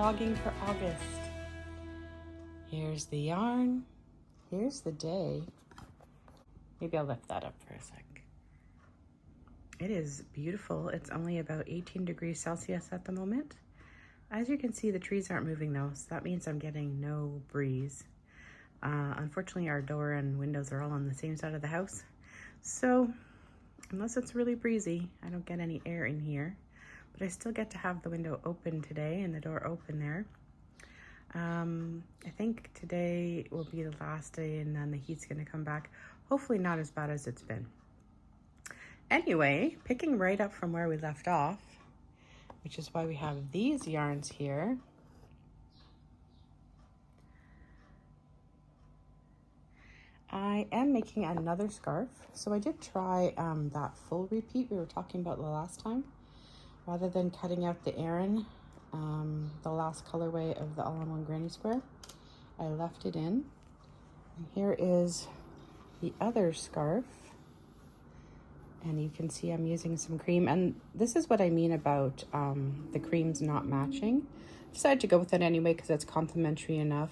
vlogging for August. Here's the yarn. Here's the day. Maybe I'll lift that up for a sec. It is beautiful. It's only about 18 degrees Celsius at the moment. As you can see, the trees aren't moving though, so that means I'm getting no breeze. Unfortunately, our door and windows are all on the same side of the house. So unless it's really breezy, I don't get any air in here. But I still get to have the window open today and the door open there. I think today will be the last day and then the heat's going to come back. Hopefully not as bad as it's been. Anyway, picking right up from where we left off, which is why we have these yarns here. I am making another scarf. So I did try that full repeat we were talking about the last time. Rather than cutting out the Aran, the last colorway of the all-in-one granny square, I left it in. And here is the other scarf. And you can see I'm using some cream. And this is what I mean about the creams not matching. Decided to go with it anyway because it's complementary enough.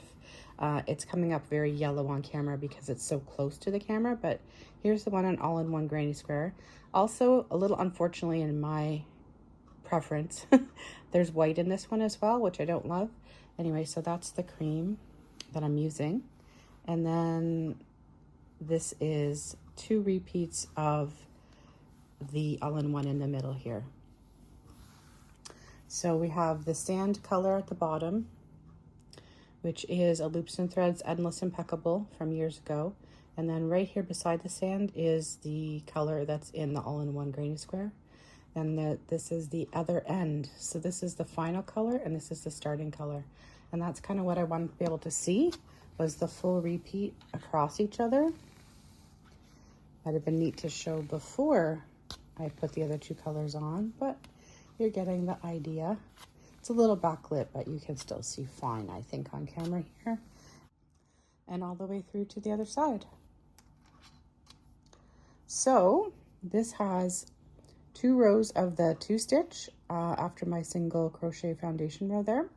It's coming up very yellow on camera because it's so close to the camera. But here's the one on all-in-one granny square. Also, a little unfortunately in my preference, there's white in this one as well, which I don't love. Anyway, so that's the cream that I'm using. And then this is 2 repeats of the all-in-one in the middle here. So we have the sand color at the bottom, which is a Loops and Threads Endless Impeccable from years ago. And then right here beside the sand is the color that's in the all-in-one granny square. And this is the other end. So this is the final color and this is the starting color. And that's kind of what I wanted to be able to see, was the full repeat across each other. Might have been neat to show before I put the other 2 colors on, but you're getting the idea. It's a little backlit, but you can still see fine, I think, on camera here. And all the way through to the other side. So this has 2 rows of the 2-stitch after my single crochet foundation row there,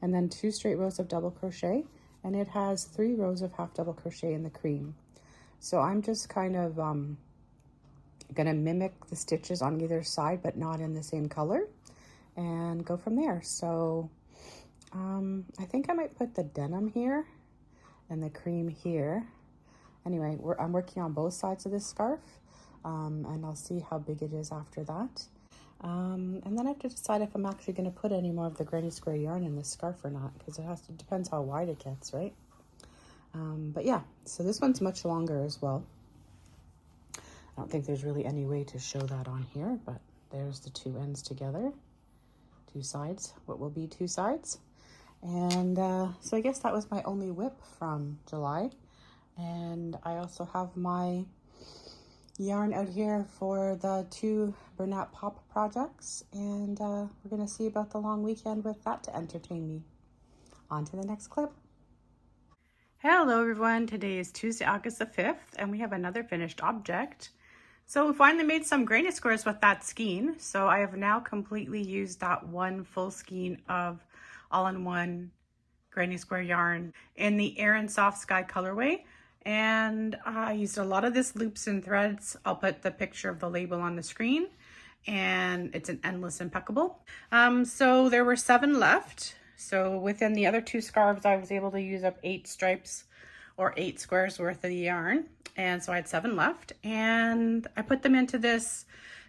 and then 2 straight rows of double crochet, and it has 3 rows of half double crochet in the cream. So I'm just kind of gonna mimic the stitches on either side, but not in the same color, and go from there. So I think I might put the denim here and the cream here. Anyway, I'm working on both sides of this scarf. And I'll see how big it is after that. And then I have to decide if I'm actually going to put any more of the granny square yarn in this scarf or not, because it depends how wide it gets, right? But yeah, so this one's much longer as well. I don't think there's really any way to show that on here, but there's the 2 ends together, 2 sides, what will be 2 sides. And so I guess that was my only whip from July. And I also have my yarn out here for the 2 Bernat Pop projects, and we're gonna see about the long weekend with that to entertain me. On to the next clip. Hello everyone, today is Tuesday, August the 5th, and we have another finished object. So we finally made some granny squares with that skein. So I have now completely used that 1 full skein of all-in-one granny square yarn in the Aran Soft Sky colorway. And I used a lot of this Loops and Threads. I'll put the picture of the label on the screen, and it's an Endless Impeccable. So there were 7 left. So within the other 2 scarves, I was able to use up 8 stripes or 8 squares worth of the yarn. And so I had 7 left, and I put them into this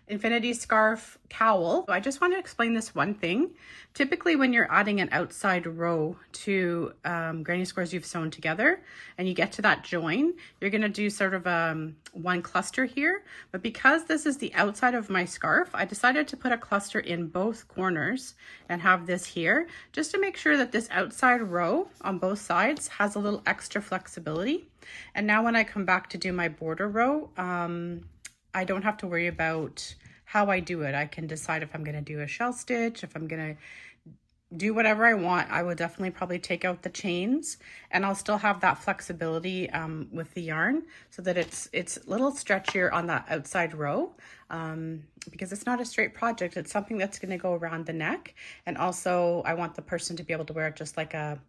infinity scarf cowl. I just want to explain this one thing. Typically when you're adding an outside row to granny squares you've sewn together and you get to that join, you're going to do sort of one cluster here. But because this is the outside of my scarf, I decided to put a cluster in both corners and have this here just to make sure that this outside row on both sides has a little extra flexibility. And now when I come back to do my border row, I don't have to worry about how I do it. I can decide if I'm going to do a shell stitch, if I'm going to do whatever I want. I would definitely probably take out the chains, and I'll still have that flexibility with the yarn so that it's a little stretchier on the outside row, because it's not a straight project. It's something that's going to go around the neck. And also I want the person to be able to wear it just like a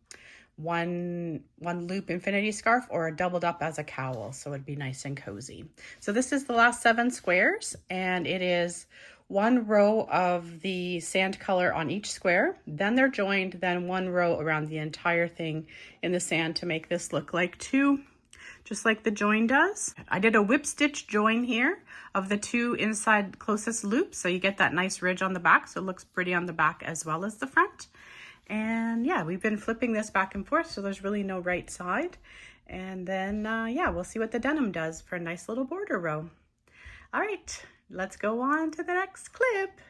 one loop infinity scarf or doubled up as a cowl, so it'd be nice and cozy. So this is the last 7 squares, and it is 1 row of the sand color on each square, then they're joined, then 1 row around the entire thing in the sand to make this look like 2, just like the join does. I did a whip stitch join here of the 2 inside closest loops, so you get that nice ridge on the back, so it looks pretty on the back as well as the front. And yeah, we've been flipping this back and forth, so there's really no right side. And then yeah, we'll see what the denim does for a nice little border row. All right, let's go on to the next clip.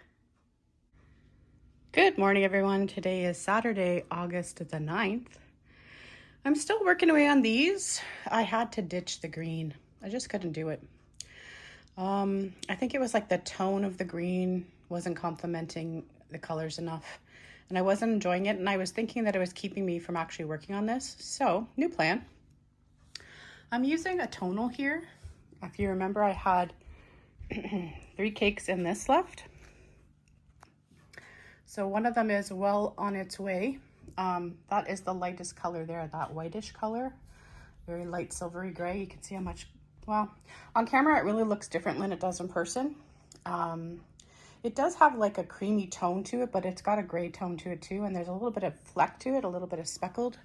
Good morning, everyone. Today is Saturday, August the 9th. I'm still working away on these. I had to ditch the green. I just couldn't do it. I think it was like the tone of the green wasn't complementing the colors enough, and I wasn't enjoying it, and I was thinking that it was keeping me from actually working on this. So, new plan. I'm using a tonal here. If you remember, I had 3 cakes in this left. So one of them is well on its way. That is the lightest color there, that whitish color. Very light silvery gray. You can see how much, well, on camera it really looks different than it does in person. It does have like a creamy tone to it, but it's got a gray tone to it too. And there's a little bit of fleck to it, a little bit of speckled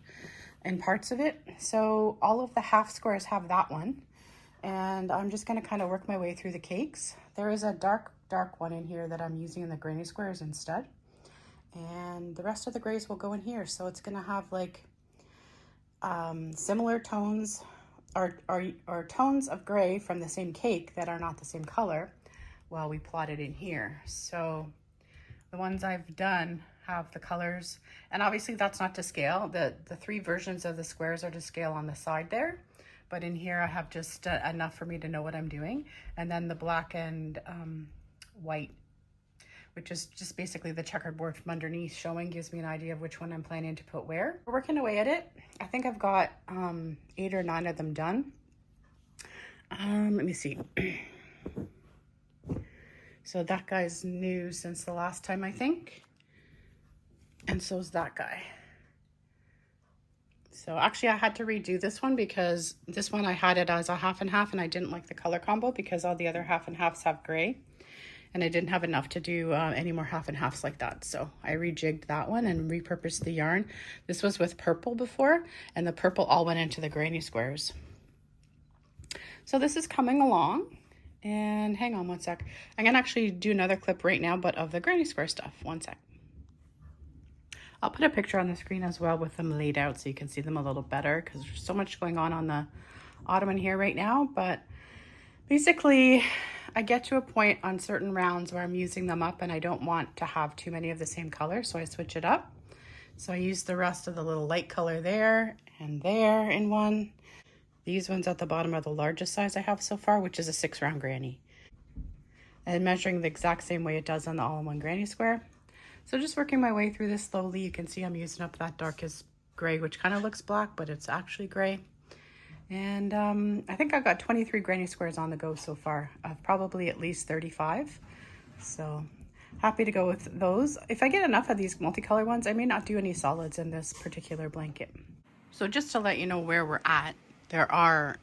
in parts of it. So all of the half squares have that one. And I'm just gonna kind of work my way through the cakes. There is a dark one in here that I'm using in the granny squares instead. And the rest of the grays will go in here. So it's gonna have like similar tones or tones of gray from the same cake that are not the same color. Well, we plotted in here. So the ones I've done have the colors, and obviously that's not to scale. The 3 versions of the squares are to scale on the side there, but in here I have just enough for me to know what I'm doing. And then the black and white, which is just basically the checkerboard from underneath showing, gives me an idea of which one I'm planning to put where. We're working away at it. I think I've got 8 or 9 of them done. Let me see. So that guy's new since the last time, I think. And so is that guy. So actually I had to redo this one because this one I had it as a half and half, and I didn't like the color combo because all the other half and halves have gray. And I didn't have enough to do any more half and halves like that. So I rejigged that one and repurposed the yarn. This was with purple before, and the purple all went into the granny squares. So this is coming along. And hang on one sec. I'm gonna actually do another clip right now, but of the granny square stuff. One sec. I'll put a picture on the screen as well with them laid out so you can see them a little better, because there's so much going on the ottoman here right now. But basically, I get to a point on certain rounds where I'm using them up and I don't want to have too many of the same color, so I switch it up. So I use the rest of the little light color there and there in one. These ones at the bottom are the largest size I have so far, which is a 6 round granny. And measuring the exact same way it does on the all-in-one granny square. So just working my way through this slowly. You can see I'm using up that darkest gray, which kind of looks black, but it's actually gray. And I think I've got 23 granny squares on the go so far, probably at least 35. So happy to go with those. If I get enough of these multicolor ones, I may not do any solids in this particular blanket. So just to let you know where we're at, there are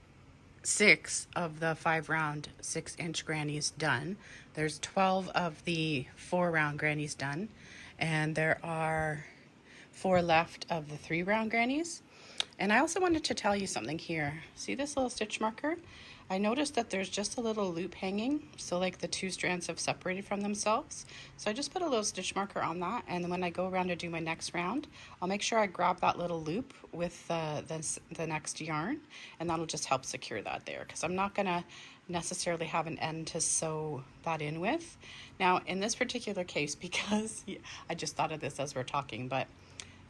6 of the 5 round 6-inch grannies done. There's 12 of the 4 round grannies done. And there are 4 left of the 3 round grannies. And I also wanted to tell you something here. See this little stitch marker? I noticed that there's just a little loop hanging. So like the 2 strands have separated from themselves. So I just put a little stitch marker on that. And then when I go around to do my next round, I'll make sure I grab that little loop with the next yarn. And that'll just help secure that there. Because I'm not gonna necessarily have an end to sew that in with. Now in this particular case, because I just thought of this as we're talking, but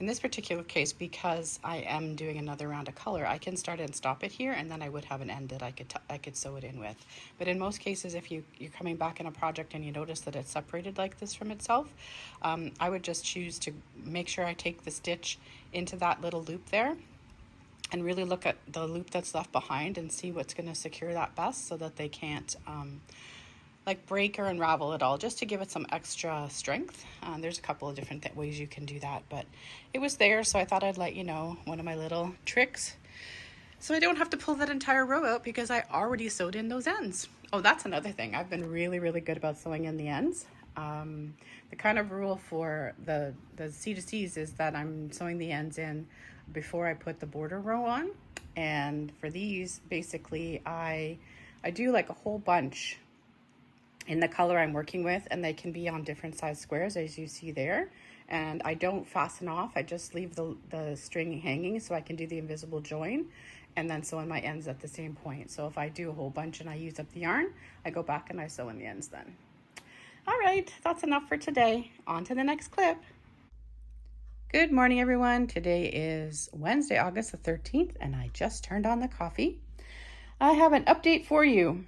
In this particular case, because I am doing another round of color, I can start and stop it here, and then I would have an end that I could sew it in with. But in most cases, if you're coming back in a project and you notice that it's separated like this from itself, I would just choose to make sure I take the stitch into that little loop there and really look at the loop that's left behind and see what's going to secure that best, so that they can't like break or unravel at all, just to give it some extra strength. There's a couple of different ways you can do that, but it was there, so I thought I'd let you know one of my little tricks, so I don't have to pull that entire row out because I already sewed in those ends. Oh, that's another thing. I've been really, really good about sewing in the ends. The kind of rule for the C2Cs is that I'm sewing the ends in before I put the border row on. And for these, basically, I do like a whole bunch in the color I'm working with, and they can be on different size squares, as you see there. And I don't fasten off, I just leave the string hanging so I can do the invisible join and then sew in my ends at the same point. So if I do a whole bunch and I use up the yarn, I go back and I sew in the ends then. All right, that's enough for today. On to the next clip. Good morning, everyone. Today is Wednesday, August the 13th, and I just turned on the coffee. I have an update for you.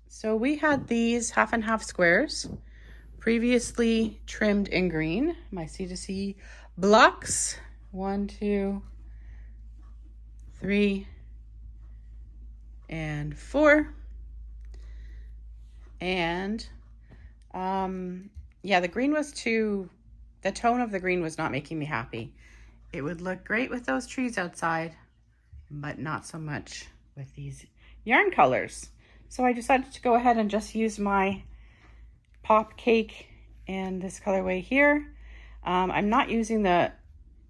So we had these half and half squares previously trimmed in green, my C2C blocks, 1, 2, 3, and 4. And yeah, the green was the tone of the green was not making me happy. It would look great with those trees outside, but not so much with these yarn colors. So I decided to go ahead and just use my pop cake in this colorway here. I'm not using the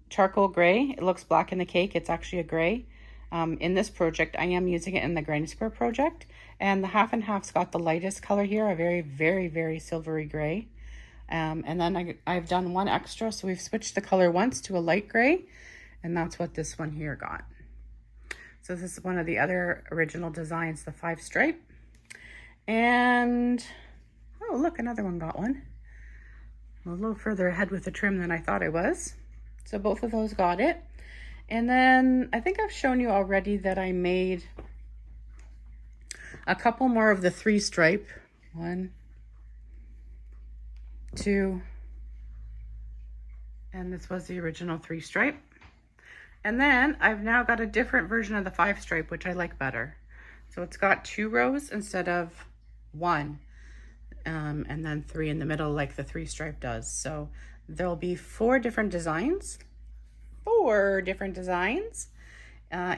charcoal gray. It looks black in the cake. It's actually a gray. In this project, I am using it in the Granny Square project. And the half and half's got the lightest color here, a very, very, very silvery gray. And then I've done one extra, so we've switched the color once to a light gray, and that's what this one here got. So this is one of the other original designs, the 5 stripe. And, oh, look, another one got one. I'm a little further ahead with the trim than I thought I was. So both of those got it. And then I think I've shown you already that I made a couple more of the 3 stripe. 1, 2, and this was the original 3 stripe. And then I've now got a different version of the 5 stripe, which I like better. So it's got 2 rows instead of 1, and then 3 in the middle like the 3 stripe does. So there'll be 4 different designs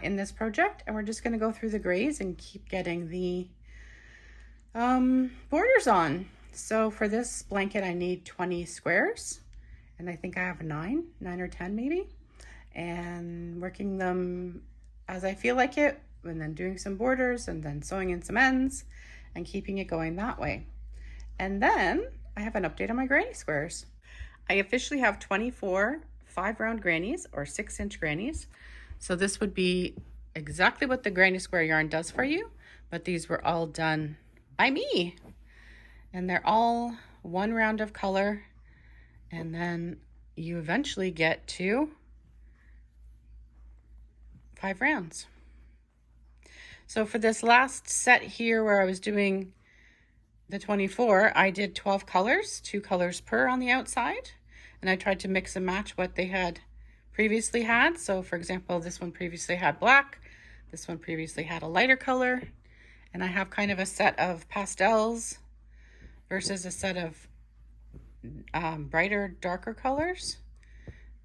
in this project, and we're just going to go through the grays and keep getting the borders on. So for this blanket, I need 20 squares, and I think I have 9 or 10 maybe, and working them as I feel like it, and then doing some borders and then sewing in some ends and keeping it going that way. And then I have an update on my granny squares. I officially have 24 5 round grannies, or 6-inch grannies. So this would be exactly what the granny square yarn does for you, but these were all done by me. And they're all 1 round of color, and then you eventually get to 5 rounds. So for this last set here where I was doing the 24, I did 12 colors, 2 colors per on the outside, and I tried to mix and match what they had previously had. So for example, this one previously had black, this one previously had a lighter color, and I have kind of a set of pastels versus a set of brighter, darker colors.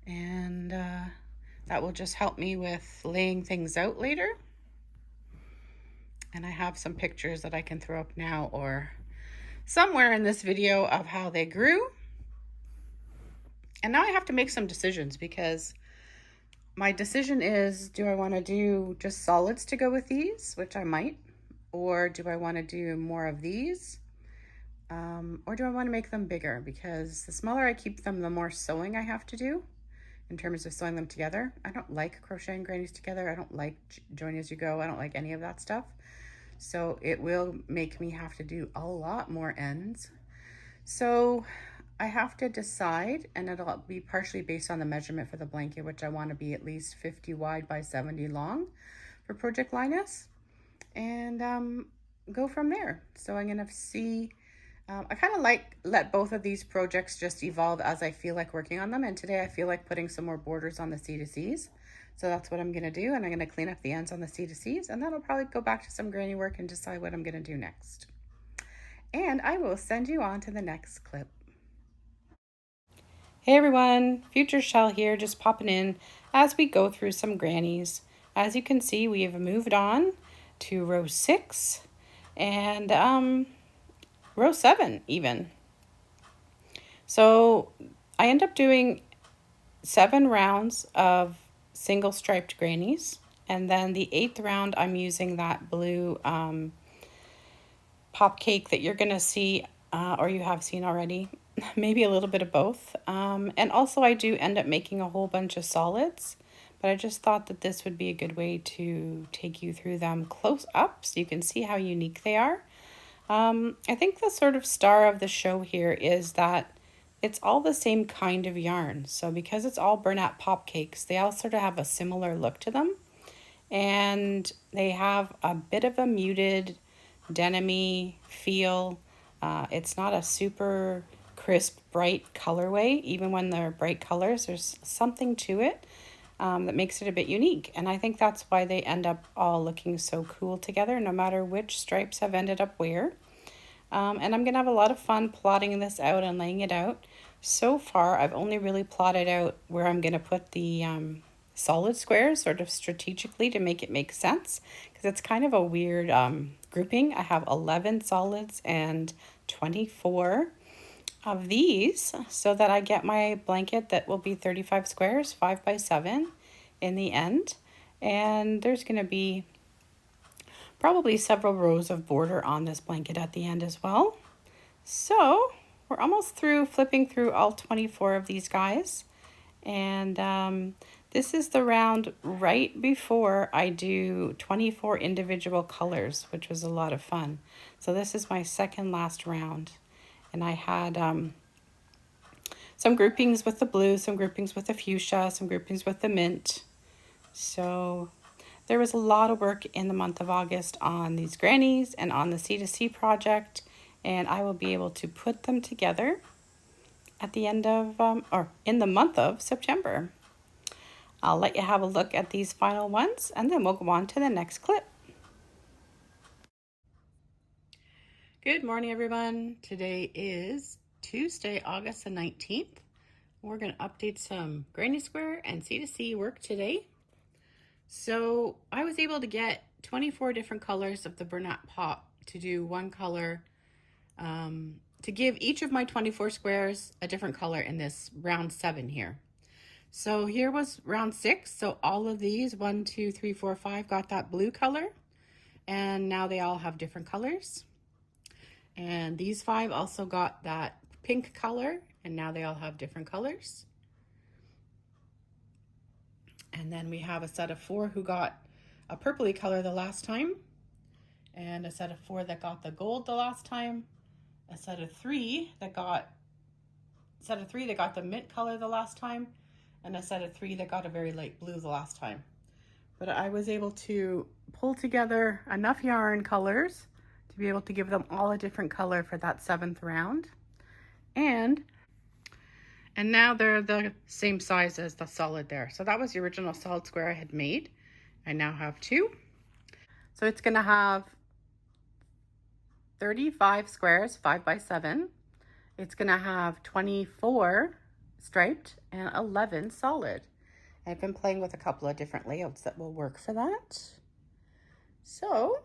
And that will just help me with laying things out later. And I have some pictures that I can throw up now or somewhere in this video of how they grew. And now I have to make some decisions, because my decision is, do I want to do just solids to go with these, which I might, or do I want to do more of these? Or do I want to make them bigger? Because the smaller I keep them, the more sewing I have to do in terms of sewing them together. I don't like crocheting grannies together. I don't like join as you go. I don't like any of that stuff. So it will make me have to do a lot more ends. So I have to decide, and it'll be partially based on the measurement for the blanket, which I want to be at least 50 wide by 70 long for Project Linus, and go from there. So I'm gonna see. I kind of let both of these projects just evolve as I feel like working on them. And today I feel like putting some more borders on the C2Cs. So that's what I'm gonna do. And I'm gonna clean up the ends on the C2Cs, and then I'll probably go back to some granny work and decide what I'm gonna do next. And I will send you on to the next clip. Hey everyone, Future Chelle here, just popping in as we go through some grannies. As you can see, we have moved on to row 6 and row 7 even. So I end up doing 7 rounds of single striped grannies, and then the 8th round I'm using that blue pop cake that you're gonna see or you have seen already, maybe a little bit of both. And also I do end up making a whole bunch of solids, but I just thought that this would be a good way to take you through them close up so you can see how unique they are. I think the sort of star of the show here is that it's all the same kind of yarn. So because it's all Bernat pop cakes, they all sort of have a similar look to them. And they have a bit of a muted denim-y feel. It's not a super crisp, bright colorway. Even when they're bright colors, there's something to it that makes it a bit unique. And I think that's why they end up all looking so cool together, no matter which stripes have ended up where. And I'm going to have a lot of fun plotting this out and laying it out. So far, I've only really plotted out where I'm going to put the solid squares sort of strategically to make it make sense, because it's kind of a weird grouping. I have 11 solids and 24 of these so that I get my blanket that will be 35 squares, 5 by 7 in the end. And there's going to be probably several rows of border on this blanket at the end as well. So we're almost through flipping through all 24 of these guys. And this is the round right before I do 24 individual colors, which was a lot of fun. So this is my second last round. And I had some groupings with the blue, some groupings with the fuchsia, some groupings with the mint. So there was a lot of work in the month of August on these grannies and on the C2C project, and I will be able to put them together at the end of, or in the month of September. I'll let you have a look at these final ones, and then we'll go on to the next clip. Good morning, everyone. Today is Tuesday, August the 19th. We're going to update some granny square and C2C work today. So I was able to get 24 different colors of the Bernat pop to do one color, to give each of my 24 squares a different color in this round 7 here. So here was round 6. So all of these, 1, 2, 3, 4, 5, got that blue color. And now they all have different colors. And these 5 also got that pink color. And now they all have different colors. And then we have a set of 4 who got a purpley color the last time. And a set of 4 that got the gold the last time. A set of 3 that got the mint color the last time. And a set of 3 that got a very light blue the last time. But I was able to pull together enough yarn colors to be able to give them all a different color for that 7th round. And now they're the same size as the solid there. So that was the original solid square I had made. I now have 2. So it's going to have 35 squares, 5 by 7. It's going to have 24 striped and 11 solid. I've been playing with a couple of different layouts that will work for that. So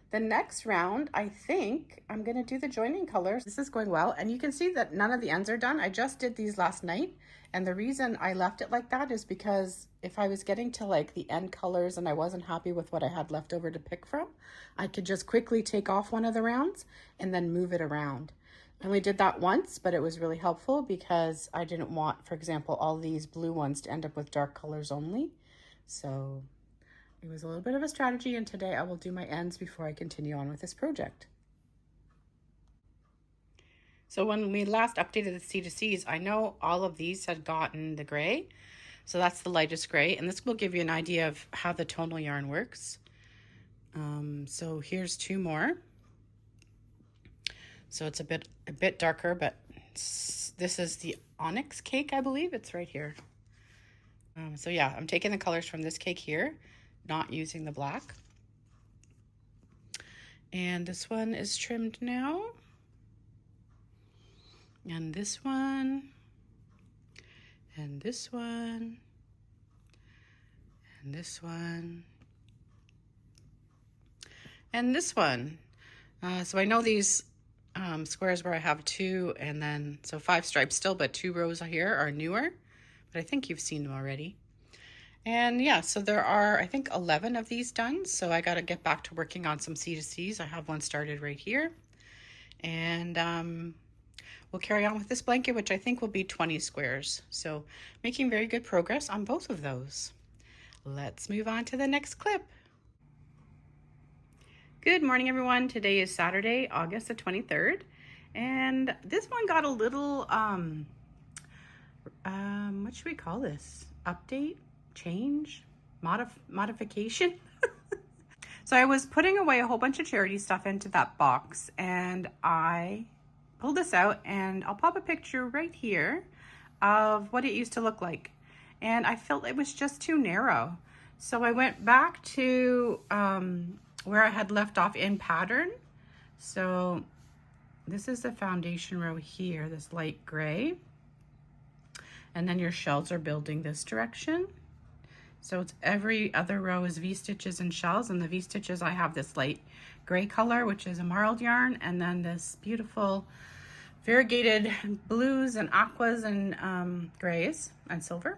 the next round, I think I'm going to do the joining colors. This is going well, and you can see that none of the ends are done. I just did these last night, and the reason I left it like that is because if I was getting to like the end colors and I wasn't happy with what I had left over to pick from, I could just quickly take off one of the rounds and then move it around. I only did that once, but it was really helpful because I didn't want, for example, all these blue ones to end up with dark colors only. So it was a little bit of a strategy, and today I will do my ends before I continue on with this project. So when we last updated the C2Cs, I know all of these had gotten the gray. So that's the lightest gray. And this will give you an idea of how the tonal yarn works. So here's two more. So it's a bit darker, but this is the onyx cake, I believe. It's right here. So yeah, I'm taking the colors from this cake here, not using the black. And this one is trimmed now. And this one. And this one. And this one. And this one. So I know these squares where I have two and then, so 5 stripes still, but 2 rows here are newer. But I think you've seen them already. And yeah, so there are, I think, 11 of these done. So I got to get back to working on some C2Cs. I have one started right here. And we'll carry on with this blanket, which I think will be 20 squares. So making very good progress on both of those. Let's move on to the next clip. Good morning, everyone. Today is Saturday, August the 23rd. And this one got a little, what should we call this? Update? Change? Modification? So I was putting away a whole bunch of charity stuff into that box, and I pulled this out, and I'll pop a picture right here of what it used to look like. And I felt it was just too narrow. So I went back to where I had left off in pattern. So this is the foundation row here, this light gray. And then your shells are building this direction. So it's every other row is V-stitches and shells, and the V-stitches I have this light gray color, which is a marled yarn, and then this beautiful variegated blues and aquas and grays and silver,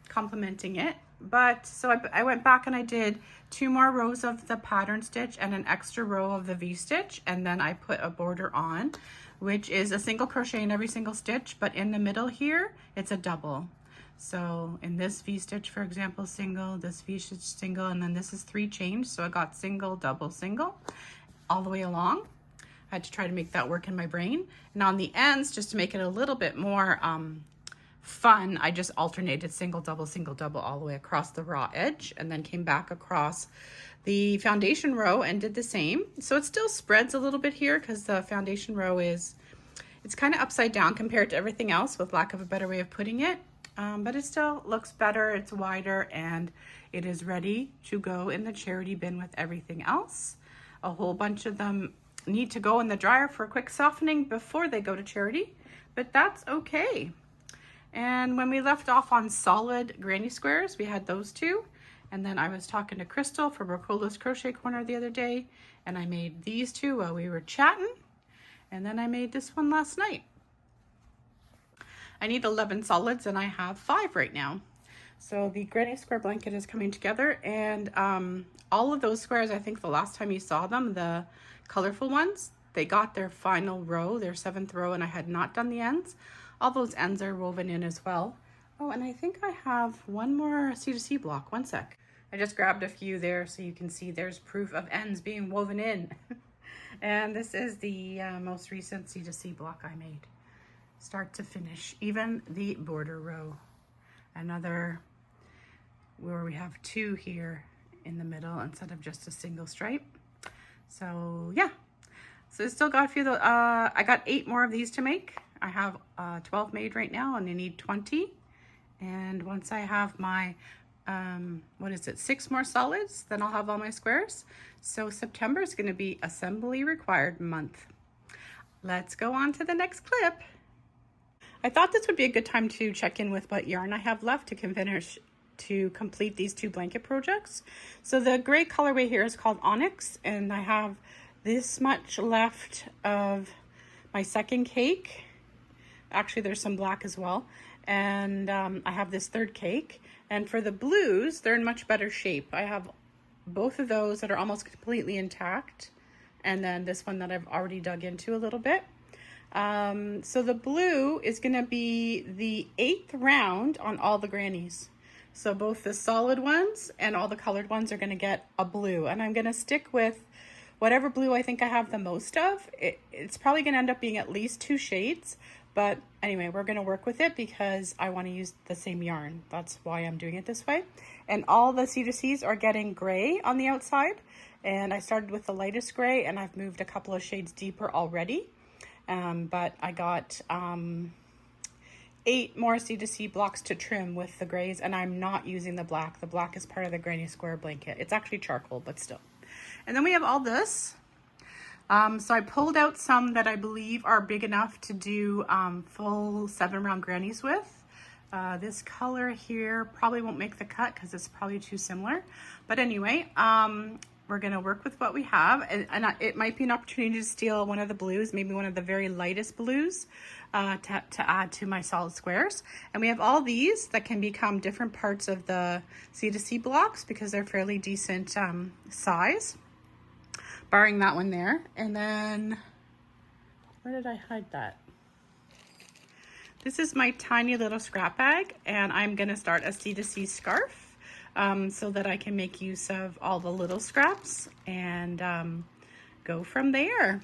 complementing it. But so I went back and I did 2 more rows of the pattern stitch and an extra row of the V-stitch, and then I put a border on, which is a single crochet in every single stitch, but in the middle here it's a double. So in this V-stitch, for example, single, this V-stitch single, and then this is 3 chains. So I got single, double, single all the way along. I had to try to make that work in my brain. And on the ends, just to make it a little bit more fun, I just alternated single, double all the way across the raw edge, and then came back across the foundation row and did the same. So it still spreads a little bit here because the foundation row it's kind of upside down compared to everything else, with lack of a better way of putting it. But it still looks better, it's wider, and it is ready to go in the charity bin with everything else. A whole bunch of them need to go in the dryer for a quick softening before they go to charity, but that's okay. And when we left off on solid granny squares, we had those 2. And then I was talking to Crystal from Rocola's Crochet Corner the other day, and I made these 2 while we were chatting. And then I made this one last night. I need 11 solids, and I have 5 right now. So the granny square blanket is coming together, and all of those squares, I think the last time you saw them, the colorful ones, they got their final row, their 7th row, and I had not done the ends. All those ends are woven in as well. Oh, and I think I have one more C2C block. One sec. I just grabbed a few there so you can see there's proof of ends being woven in. And this is the most recent C2C block I made. Start to finish, even the border row. Another where we have 2 here in the middle instead of just a single stripe. So yeah, so I still got a few. I got 8 more of these to make. I have 12 made right now, and I need 20. And once I have my 6 more solids, then I'll have all my squares. So September is going to be assembly required month. Let's go on to the next clip. I thought this would be a good time to check in with what yarn I have left to complete these 2 blanket projects. So the gray colorway here is called Onyx, and I have this much left of my second cake. Actually, there's some black as well. And I have this 3rd cake. And for the blues, they're in much better shape. I have both of those that are almost completely intact, and then this one that I've already dug into a little bit. So the blue is going to be the 8th round on all the grannies. So both the solid ones and all the colored ones are going to get a blue. And I'm going to stick with whatever blue I think I have the most of. It's probably going to end up being at least 2 shades. But anyway, we're going to work with it because I want to use the same yarn. That's why I'm doing it this way. And all the C2Cs are getting gray on the outside. And I started with the lightest gray and I've moved a couple of shades deeper already. But I got 8 more C2C blocks to trim with the grays, and I'm not using the black. The black is part of the granny square blanket. It's actually charcoal, but still. And then we have all this. So I pulled out some that I believe are big enough to do full 7 round grannies with. This color here probably won't make the cut because it's probably too similar. But anyway, we're going to work with what we have. And it might be an opportunity to steal one of the blues, maybe one of the very lightest blues to add to my solid squares. And we have all these that can become different parts of the C2C blocks because they're fairly decent size. Barring that one there. And then, where did I hide that? This is my tiny little scrap bag, and I'm gonna start a C2C scarf so that I can make use of all the little scraps and go from there.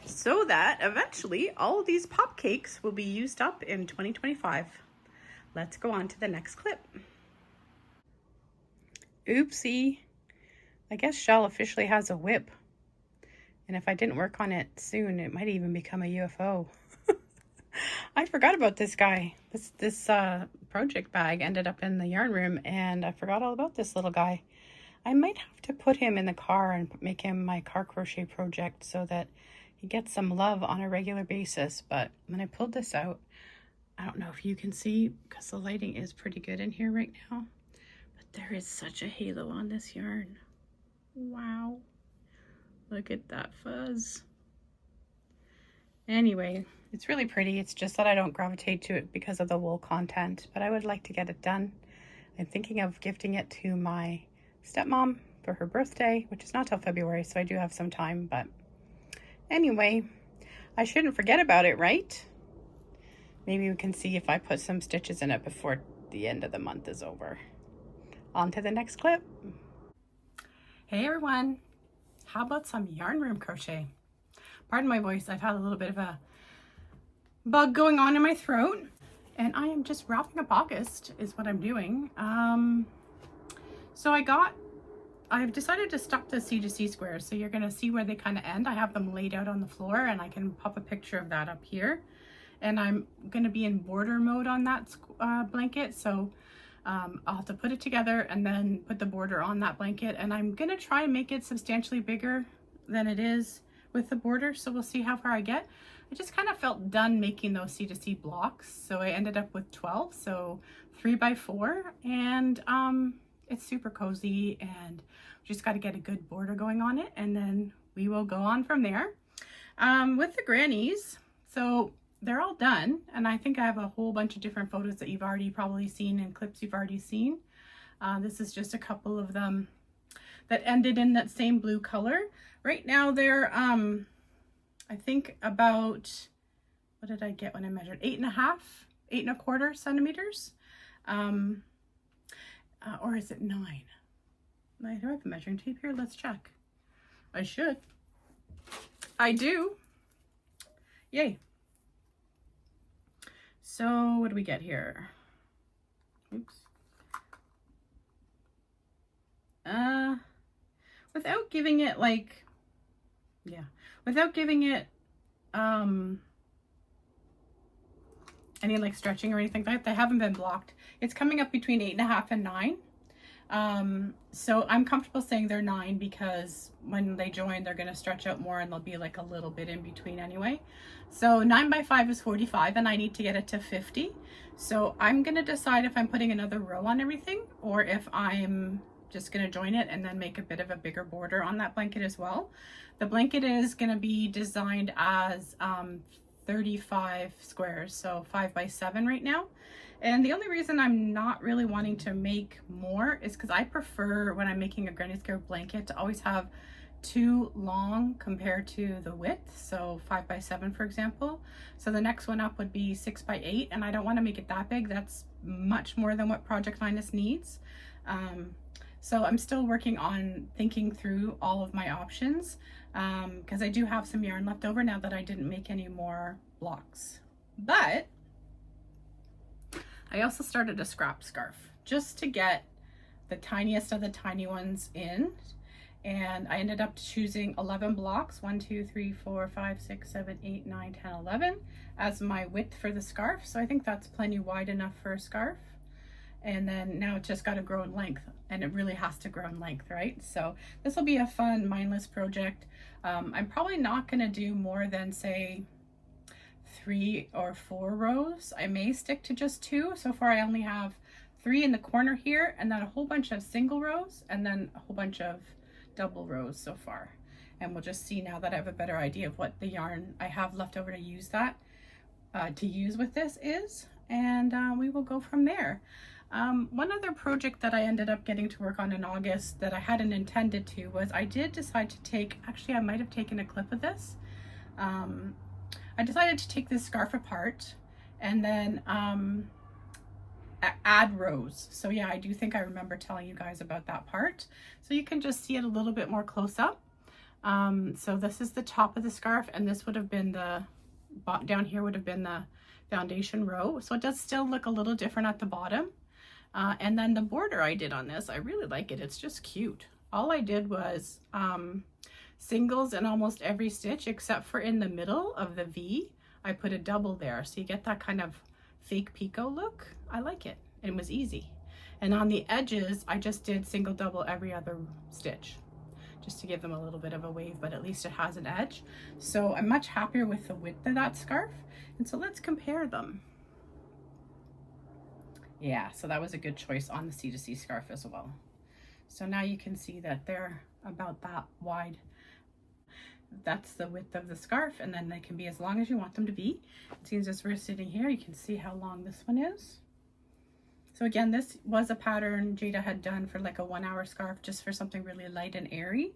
So that eventually all of these pop cakes will be used up in 2025. Let's go on to the next clip. Oopsie. I guess Chelle officially has a whip. And if I didn't work on it soon, it might even become a UFO. I forgot about this guy. This project bag ended up in the yarn room and I forgot all about this little guy. I might have to put him in the car and make him my car crochet project so that he gets some love on a regular basis. But when I pulled this out, I don't know if you can see because the lighting is pretty good in here right now. But there is such a halo on this yarn. Wow, look at that fuzz. Anyway, it's really pretty. It's just that I don't gravitate to it because of the wool content, but I would like to get it done. I'm thinking of gifting it to my stepmom for her birthday, which is not till February, so I do have some time. But anyway, I shouldn't forget about it, right? Maybe we can see if I put some stitches in it before the end of the month is over. On to the next clip. Hey everyone, how about some yarn room crochet? Pardon my voice, I've had a little bit of a bug going on in my throat and I am just wrapping up August is what I'm doing. So I've decided to stop the C2C squares, so you're gonna see where they kind of end. I have them laid out on the floor and I can pop a picture of that up here. And I'm gonna be in border mode on that blanket, so I'll have to put it together and then put the border on that blanket, and I'm gonna try and make it substantially bigger than it is with the border, so we'll see how far I get. I just kind of felt done making those C2C blocks, so I ended up with 12, so 3 by 4, and it's super cozy, and just got to get a good border going on it, and then we will go on from there. With the grannies, so they're all done, and I think I have a whole bunch of different photos that you've already probably seen and clips you've already seen. This is just a couple of them that ended in that same blue color. Right now they're I think about, what did I get when I measured? 8.25 centimeters. Or is it 9? Do I have a measuring tape here? Let's check. I should. I do. Yay. So what do we get here? Oops. Without giving it like, without giving it any like stretching or anything like that, they haven't been blocked. It's coming up between 8.5 and 9. So I'm comfortable saying they're 9 because when they join, they're going to stretch out more and there'll be like a little bit in between anyway. So 9 by 5 is 45 and I need to get it to 50. So I'm going to decide if I'm putting another row on everything or if I'm just going to join it and then make a bit of a bigger border on that blanket as well. The blanket is going to be designed as 35 squares, so 5 by 7 right now. And the only reason I'm not really wanting to make more is because I prefer when I'm making a granny square blanket to always have too long compared to the width, so 5 by 7 for example. So the next one up would be 6 by 8, and I don't want to make it that big. That's much more than what Project Linus needs. So I'm still working on thinking through all of my options because I do have some yarn left over now that I didn't make any more blocks. But I also started a scrap scarf just to get the tiniest of the tiny ones in. And I ended up choosing 11 blocks, 1, 2, 3, 4, 5, 6, 7, 8, 9, 10, 11 as my width for the scarf. So I think that's plenty wide enough for a scarf. And then now it's just got to grow in length, and it really has to grow in length, right? So this will be a fun mindless project. I'm probably not going to do more than say 3 or 4 rows. I may stick to just 2. So far I only have 3 in the corner here, and then a whole bunch of single rows, and then a whole bunch of double rows so far. And we'll just see now that I have a better idea of what the yarn I have left over to use with this is, and we will go from there. One other project that I ended up getting to work on in August that I hadn't intended to was I did decide to take, actually I might have taken a clip of this. I decided to take this scarf apart and then add rows. So yeah, I do think I remember telling you guys about that part. So you can just see it a little bit more close up. So this is the top of the scarf, and this would have been the, down here would have been the foundation row. So it does still look a little different at the bottom. And then the border I did on this, I really like it. It's just cute. All I did was singles in almost every stitch except for in the middle of the V. I put a double there, so you get that kind of fake picot look. I like it. It was easy. And on the edges, I just did single double every other stitch just to give them a little bit of a wave, but at least it has an edge. So I'm much happier with the width of that scarf. And so let's compare them. Yeah, so that was a good choice on the C2C scarf as well. So now you can see that they're about that wide. That's the width of the scarf, and then they can be as long as you want them to be. It seems as we're sitting here, you can see how long this one is. So again, this was a pattern Jada had done for like a 1-hour scarf, just for something really light and airy.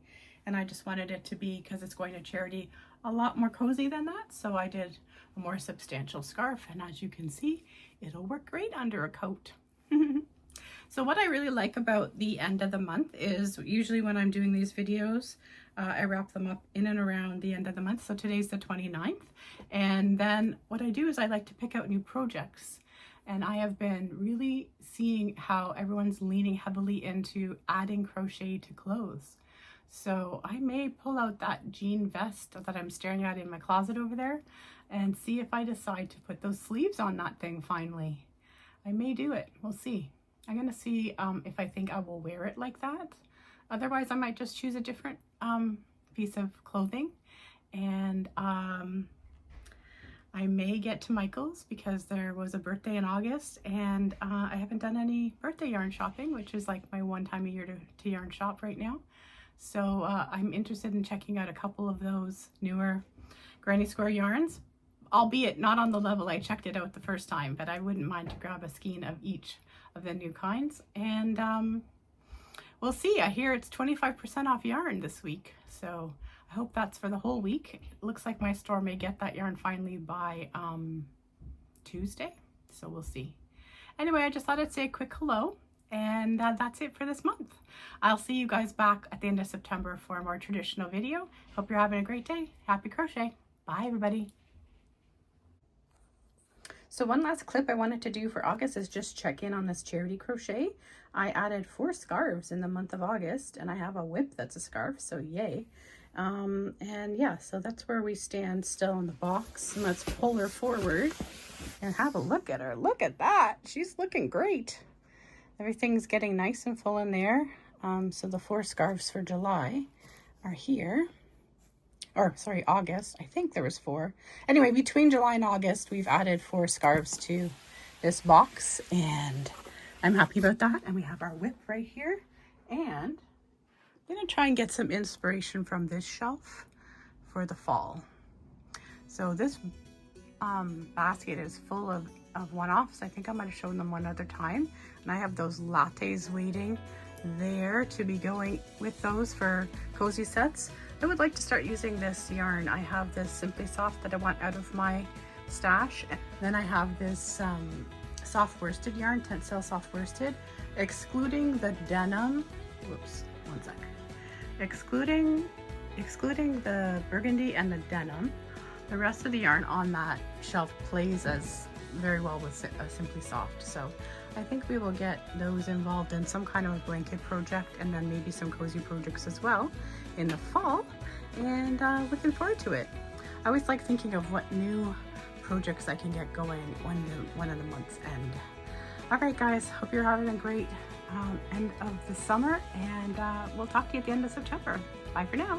And I just wanted it to be, because it's going to charity, a lot more cozy than that. So I did a more substantial scarf, and as you can see, it'll work great under a coat. So what I really like about the end of the month is usually when I'm doing these videos, I wrap them up in and around the end of the month. So today's the 29th. And then what I do is I like to pick out new projects. And I have been really seeing how everyone's leaning heavily into adding crochet to clothes. So I may pull out that jean vest that I'm staring at in my closet over there and see if I decide to put those sleeves on that thing finally. I may do it. We'll see. I'm going to see if I think I will wear it like that. Otherwise, I might just choose a different piece of clothing. And I may get to Michael's because there was a birthday in August, and I haven't done any birthday yarn shopping, which is like my one time a year to yarn shop right now. So I'm interested in checking out a couple of those newer Granny Square yarns, albeit not on the level I checked it out the first time, but I wouldn't mind to grab a skein of each of the new kinds. And we'll see. I hear it's 25% off yarn this week, so I hope that's for the whole week. It looks like my store may get that yarn finally by Tuesday, so we'll see. Anyway, I just thought I'd say a quick hello, and that's it for this month. I'll see you guys back at the end of September for a more traditional video. Hope you're having a great day. Happy crochet. Bye, everybody. So one last clip I wanted to do for August is just check in on this charity crochet. I added 4 scarves in the month of August, and I have a whip that's a scarf, so yay. And yeah, so that's where we stand still in the box. And let's pull her forward and have a look at her. Look at that. She's looking great. Everything's getting nice and full in there. So the 4 scarves for July are here. Or sorry, August. I think there was 4. Anyway, between July and August, we've added 4 scarves to this box, and I'm happy about that. And we have our whip right here. And I'm going to try and get some inspiration from this shelf for the fall. So this basket is full of one-offs. I think I might have shown them one other time. And I have those lattes waiting there to be going with those for cozy sets. I would like to start using this yarn. I have this Simply Soft that I want out of my stash. And then I have this soft worsted yarn, Tencel soft worsted, excluding the denim whoops, one sec. Excluding the burgundy and the denim, the rest of the yarn on that shelf plays as very well with Simply Soft. So I think we will get those involved in some kind of a blanket project, and then maybe some cozy projects as well in the fall, and looking forward to it. I always like thinking of what new projects I can get going one of the months end. All right guys, hope you're having a great end of the summer, and we'll talk to you at the end of September. Bye for now.